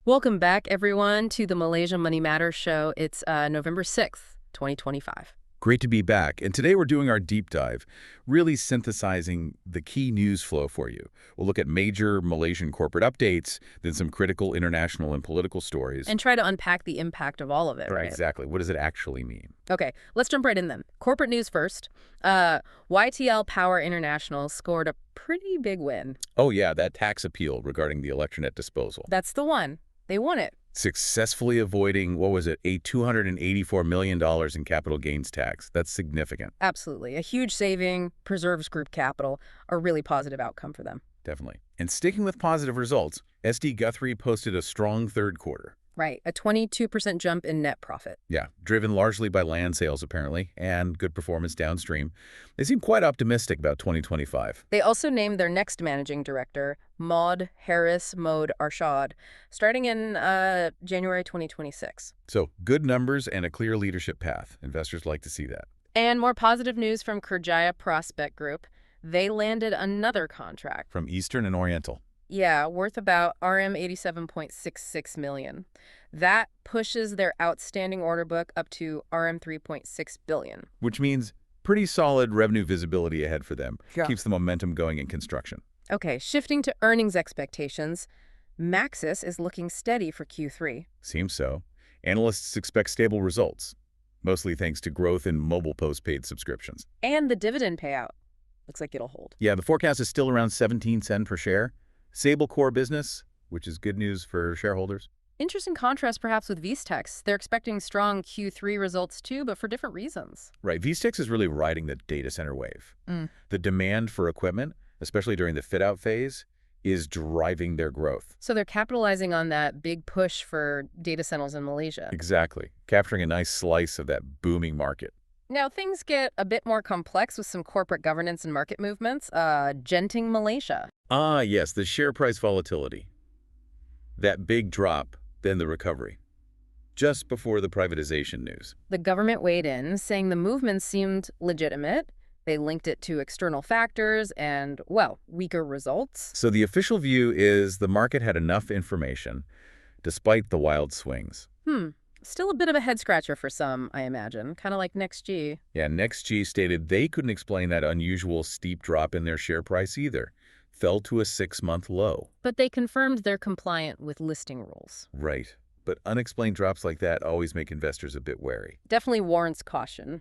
Welcome back, everyone, to the Malaysia Money Matters show. It's November 6th, 2025. Great to be back. And today we're doing our deep dive, really synthesizing the key news flow for you. We'll look at major Malaysian corporate updates, then some critical international and political stories. And try to unpack the impact of all of it, right? Exactly. What does it actually mean? Okay, let's jump right in then. Corporate news first. YTL Power International scored a pretty big win. Oh yeah, that tax appeal regarding the ElectraNet disposal. That's the one. They won it. Successfully avoiding, what was it, $284 million in capital gains tax. That's significant. Absolutely. A huge saving, preserves group capital, a really positive outcome for them. Definitely. And sticking with positive results, SD Guthrie posted a strong third quarter. Right, a 22% jump in net profit. Yeah, driven largely by land sales, apparently, and good performance downstream. They seem quite optimistic about 2025. They also named their next managing director, Mohd Haris starting in January 2026. So, good numbers and a clear leadership path. Investors like to see that. And more positive news from Kerjaya Prospek Group. They landed another contract. From Eastern and Oriental. Yeah, worth about RM 87.66 million. That pushes their outstanding order book up to RM 3.6 billion. Which means pretty solid revenue visibility ahead for them. Yeah. Keeps the momentum going in construction. Okay, shifting to earnings expectations, Maxis is looking steady for Q3. Seems so. Analysts expect stable results, mostly thanks to growth in mobile postpaid subscriptions. And the dividend payout looks like it'll hold. Yeah, the forecast is still around 17 cents per share. Stable core business, which is good news for shareholders. Interesting contrast perhaps with Vistex. They're expecting strong Q3 results too, but for different reasons. Right. Vistex is really riding the data center wave. The demand for equipment, especially during the fit-out phase, is driving their growth. So they're capitalizing on that big push for data centers in Malaysia. Exactly. Capturing a nice slice of that booming market. Now, things get a bit more complex with some corporate governance and market movements. Genting Malaysia. Ah, yes, the share price volatility. That big drop, then the recovery. Just before the privatization news. The government weighed in, saying the movement seemed legitimate. They linked it to external factors and, well, weaker results. So the official view is the market had enough information, despite the wild swings. Still a bit of a head-scratcher for some, I imagine. Kind of like NextG. Yeah, NextG stated they couldn't explain that unusual steep drop in their share price either. Fell to a 6-month low. But they confirmed they're compliant with listing rules. Right. But unexplained drops like that always make investors a bit wary. Definitely warrants caution.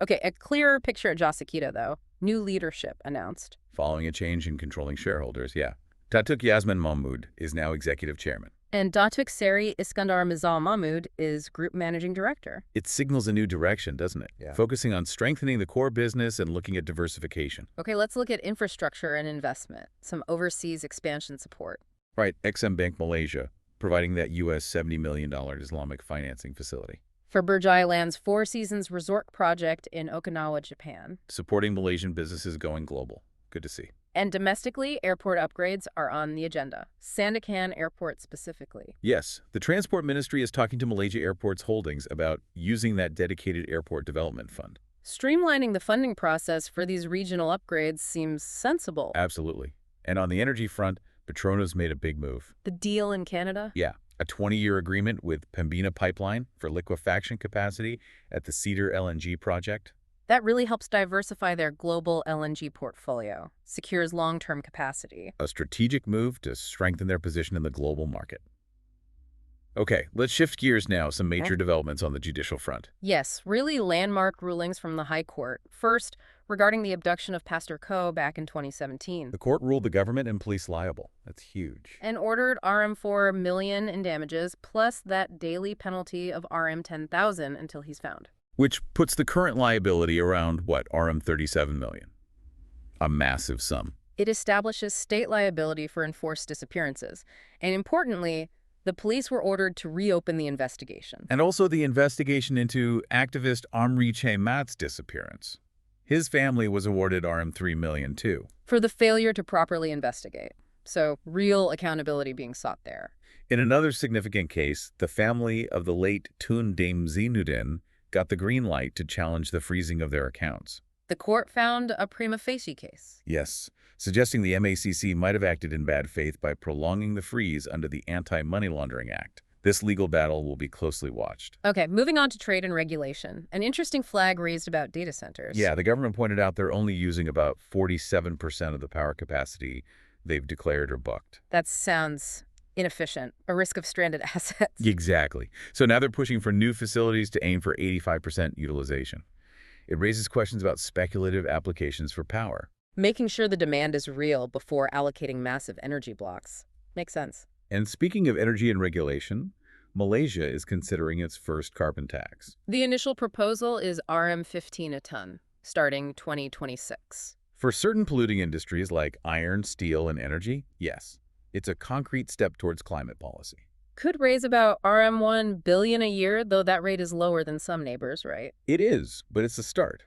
Okay, a clearer picture at Jasikita, though. New leadership announced. Following a change in controlling shareholders, yeah. Datuk Yasmin Mahmud is now executive chairman. And Datuk Seri Iskandar Mizal Mahmud is group managing director. It signals a new direction, doesn't it? Yeah. Focusing on strengthening the core business and looking at diversification. Okay, let's look at infrastructure and investment, some overseas expansion support. Right, XM Bank Malaysia, providing that US $70 million Islamic financing facility. For Kerjaya Land's Four Seasons Resort project in Okinawa, Japan. Supporting Malaysian businesses going global. Good to see. And domestically, airport upgrades are on the agenda. Sandakan Airport specifically. Yes, the Transport Ministry is talking to Malaysia Airports Holdings about using that dedicated airport development fund. Streamlining the funding process for these regional upgrades seems sensible. Absolutely. And on the energy front, Petronas made a big move. The deal in Canada? Yeah, a 20-year agreement with Pembina Pipeline for liquefaction capacity at the Cedar LNG project. That really helps diversify their global LNG portfolio, secures long-term capacity. A strategic move to strengthen their position in the global market. Okay, let's shift gears now, some major developments on the judicial front. Yes, really landmark rulings from the High Court. First, regarding the abduction of Pastor Ko back in 2017. The court ruled the government and police liable. That's huge. And ordered RM 4 million in damages, plus that daily penalty of RM 10,000 until he's found. Which puts the current liability around, what, RM 37 million. A massive sum. It establishes state liability for enforced disappearances. And importantly, the police were ordered to reopen the investigation. And also the investigation into activist Amri Che Mat's disappearance. His family was awarded RM 3 million too. For the failure to properly investigate. So real accountability being sought there. In another significant case, the family of the late Tun Dame Zainuddin got the green light to challenge the freezing of their accounts. The court found a prima facie case. Yes, suggesting the MACC might have acted in bad faith by prolonging the freeze under the Anti-Money Laundering Act. This legal battle will be closely watched. Okay, moving on to trade and regulation. An interesting flag raised about data centers. Yeah, the government pointed out they're only using about 47% of the power capacity they've declared or booked. That sounds inefficient, a risk of stranded assets. Exactly. So now they're pushing for new facilities to aim for 85% utilization. It raises questions about speculative applications for power. Making sure the demand is real before allocating massive energy blocks. Makes sense. And speaking of energy and regulation, Malaysia is considering its first carbon tax. The initial proposal is RM15 a ton, starting 2026. For certain polluting industries like iron, steel, and energy, yes, it's a concrete step towards climate policy. Could raise about RM1 billion a year, though that rate is lower than some neighbors, right? It is, but it's a start.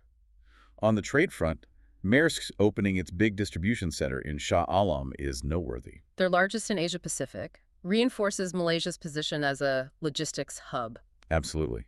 On the trade front, Maersk's opening its big distribution center in Shah Alam is noteworthy. Their largest in Asia Pacific, reinforces Malaysia's position as a logistics hub. Absolutely.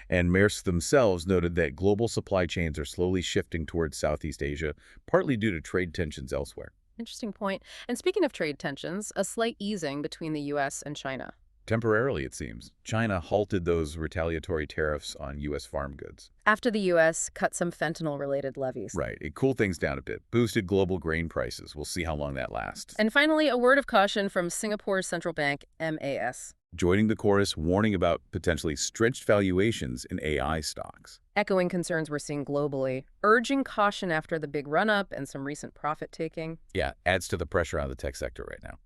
And Maersk themselves noted that global supply chains are slowly shifting towards Southeast Asia, partly due to trade tensions elsewhere. Interesting point. And speaking of trade tensions, a slight easing between the U.S. and China. Temporarily, it seems. China halted those retaliatory tariffs on U.S. farm goods. After the U.S. cut some fentanyl-related levies. Right. It cooled things down a bit, boosted global grain prices. We'll see how long that lasts. And finally, a word of caution from Singapore's central bank, MAS. Joining the chorus, warning about potentially stretched valuations in AI stocks. Echoing concerns we're seeing globally, urging caution after the big run-up and some recent profit-taking. Yeah, adds to the pressure on the tech sector right now.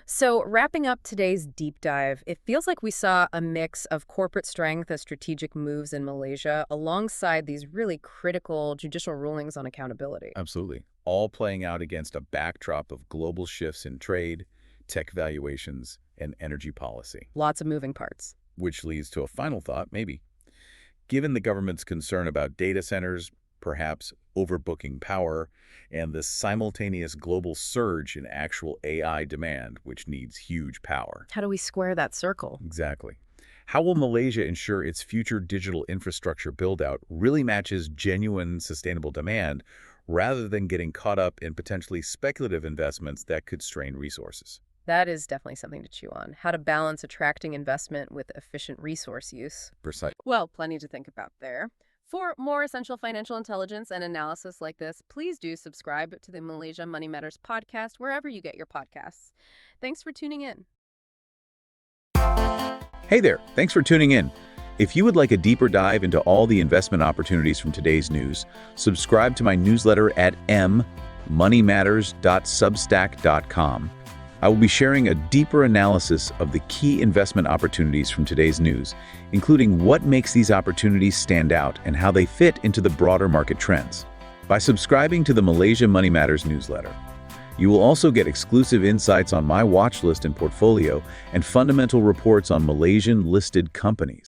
So wrapping up today's deep dive, it feels like we saw a mix of corporate strength and strategic moves in Malaysia alongside these really critical judicial rulings on accountability. Absolutely. All playing out against a backdrop of global shifts in trade, tech valuations, and energy policy. Lots of moving parts. Which leads to a final thought, maybe. Given the government's concern about data centers, perhaps overbooking power, and the simultaneous global surge in actual AI demand, which needs huge power. How do we square that circle? Exactly. How will Malaysia ensure its future digital infrastructure build-out really matches genuine sustainable demand rather than getting caught up in potentially speculative investments that could strain resources? That is definitely something to chew on. How to balance attracting investment with efficient resource use. Precise. Well, plenty to think about there. For more essential financial intelligence and analysis like this, please do subscribe to the Malaysia Money Matters podcast wherever you get your podcasts. Thanks for tuning in. Hey there, thanks for tuning in. If you would like a deeper dive into all the investment opportunities from today's news, subscribe to my newsletter at moneymatters.substack.com. I will be sharing a deeper analysis of the key investment opportunities from today's news, including what makes these opportunities stand out and how they fit into the broader market trends. By subscribing to the Malaysia Money Matters newsletter, you will also get exclusive insights on my watch list and portfolio and fundamental reports on Malaysian listed companies.